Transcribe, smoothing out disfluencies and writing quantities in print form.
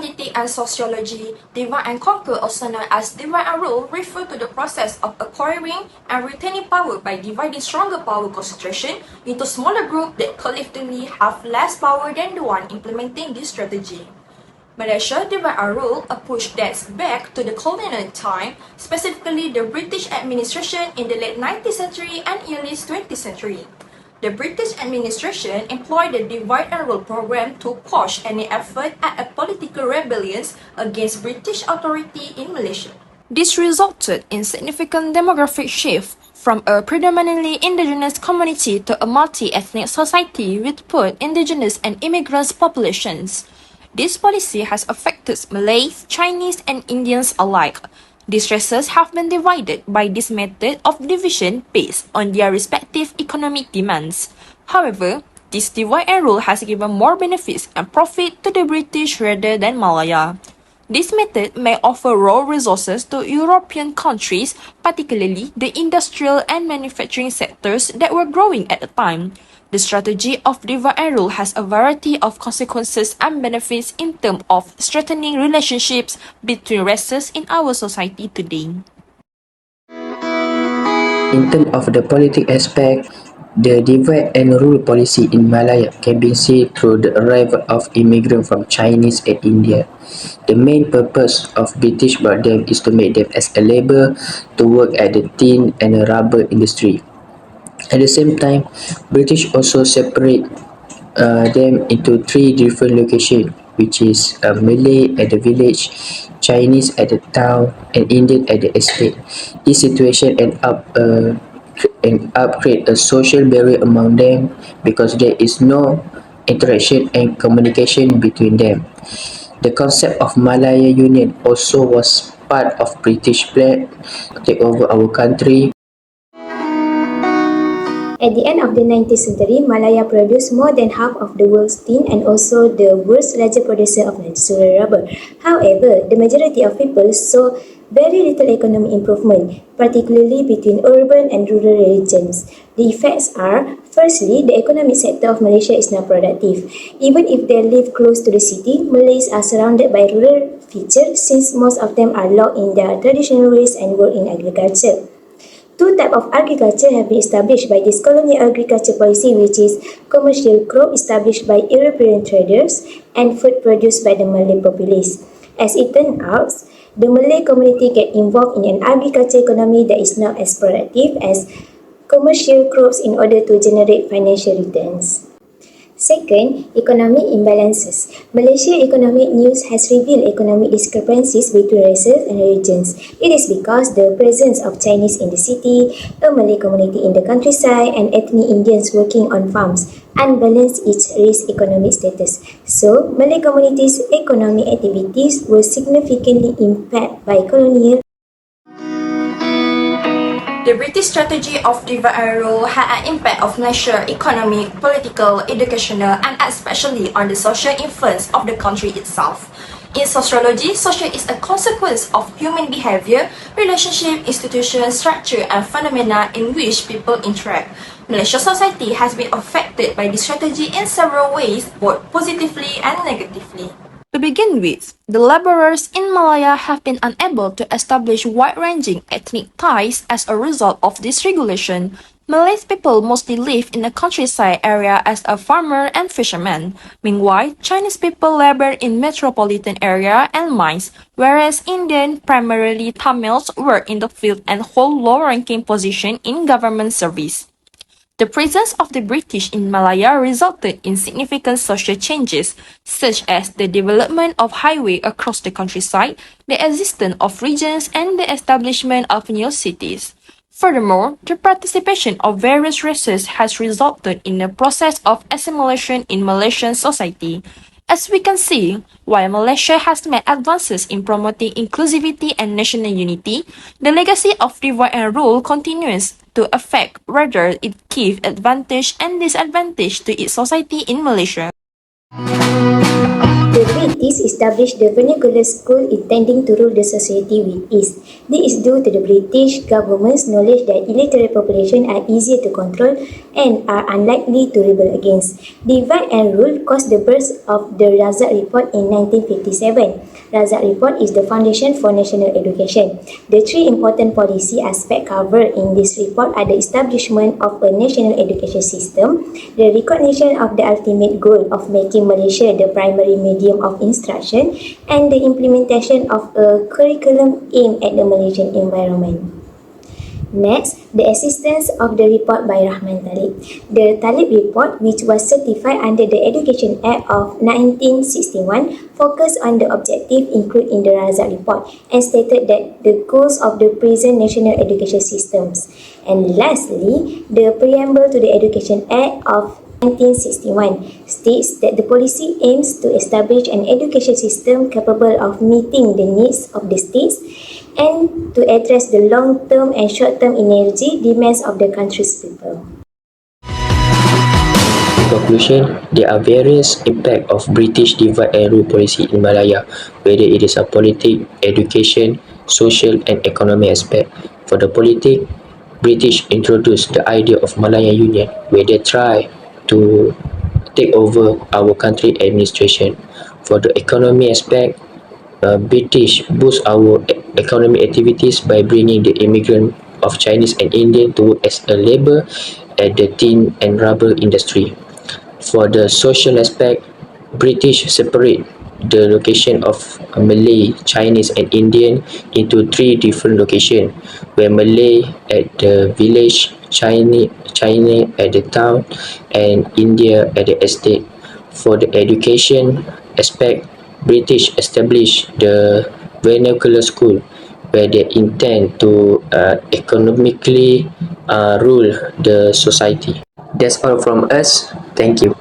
politics and sociology, divide and conquer, also known as divide and rule, refer to the process of acquiring and retaining power by dividing stronger power concentration into smaller groups that collectively have less power than the one implementing this strategy. Malaysia divide and rule, a push dates back to the colonial time, specifically the British administration in the late 19th century and early 20th century. The British administration employed the divide and rule program to quash any effort at a political rebellion against British authority in Malaysia. This resulted in significant demographic shift from a predominantly indigenous community to a multi-ethnic society with both indigenous and immigrant populations. This policy has affected Malays, Chinese, and Indians alike. These races have been divided by this method of division based on their respective economic demands. However, this divide and rule has given more benefits and profit to the British rather than Malaya. This method may offer raw resources to European countries, particularly the industrial and manufacturing sectors that were growing at the time. The strategy of divide and rule has a variety of consequences and benefits in terms of strengthening relationships between races in our society today. In terms of the political aspect, the divide and rule policy in Malaya can be seen through the arrival of immigrants from Chinese and India. The main purpose of British brought them is to make them as a labor to work at the tin and the rubber industry. At the same time, British also separate them into three different locations, which is Malay at the village, Chinese at the town, and Indian at the estate. This situation end up create a social barrier among them because there is no interaction and communication between them. The concept of Malaya Union also was part of British plan to take over our country. At the end of the 19th century, Malaya produced more than half of the world's tin and also the world's largest producer of natural rubber. However, the majority of people saw very little economic improvement, particularly between urban and rural regions. The effects are, firstly, the economic sector of Malaysia is not productive. Even if they live close to the city, Malays are surrounded by rural features since most of them are locked in their traditional ways and work in agriculture. Two types of agriculture have been established by this colonial agriculture policy, which is commercial crop established by European traders and food produced by the Malay populace. As it turned out, the Malay community get involved in an agriculture economy that is not as productive as commercial crops in order to generate financial returns. Second, economic imbalances. Malaysia Economic News has revealed economic discrepancies between races and regions. It is because the presence of Chinese in the city, a Malay community in the countryside, and ethnic Indians working on farms unbalance each race's economic status. So, Malay communities' economic activities were significantly impacted by colonial. The British strategy of divide and rule had an impact of Malaysia's economic, political, educational, and especially on the social influence of the country itself. In sociology, social is a consequence of human behavior, relationship, institution, structure, and phenomena in which people interact. Malaysia's society has been affected by this strategy in several ways, both positively and negatively. To begin with, the laborers in Malaya have been unable to establish wide-ranging ethnic ties as a result of this regulation. Malay people mostly live in the countryside area as a farmer and fisherman. Meanwhile, Chinese people labor in metropolitan area and mines, whereas Indian, primarily Tamils, work in the field and hold low-ranking position in government service. The presence of the British in Malaya resulted in significant social changes, such as the development of highways across the countryside, the existence of regions, and the establishment of new cities. Furthermore, the participation of various races has resulted in a process of assimilation in Malaysian society. As we can see, while Malaysia has made advances in promoting inclusivity and national unity, the legacy of divide and rule continues to affect whether it gives advantage and disadvantage to its society in Malaysia. The British established the vernacular school intending to rule the society with ease. This is due to the British government's knowledge that illiterate population are easier to control and are unlikely to rebel against. Divide and rule caused the birth of the Razak Report in 1957. Razak Report is the foundation for national education. The three important policy aspects covered in this report are the establishment of a national education system, the recognition of the ultimate goal of making Malaysia the primary medium of instruction, and the implementation of a curriculum aimed at the Malaysian environment. Next, the assistance of the report by Rahman Talib. The Talib report, which was certified under the Education Act of 1961, focused on the objective included in the Razak report and stated that the goals of the present national education systems. And lastly, the preamble to the Education Act of 1961 states that the policy aims to establish an education system capable of meeting the needs of the states and to address the long-term and short-term energy demands of the country's people. In conclusion, there are various impacts of British divide and rule policy in Malaya, whether it is a politic, education, social and economic aspect. For the politic, British introduced the idea of Malaya Union, where they try to take over our country administration. For the economy aspect, British boost our economic activities by bringing the immigrant of Chinese and Indian to work as a labor at the tin and rubber industry. For the social aspect, British separate the location of Malay, Chinese and Indian into three different locations, where Malay at the village, China at the town and India at the estate. For the education aspect, British established the vernacular school where they intend to economically rule the society. That's all from us. Thank you.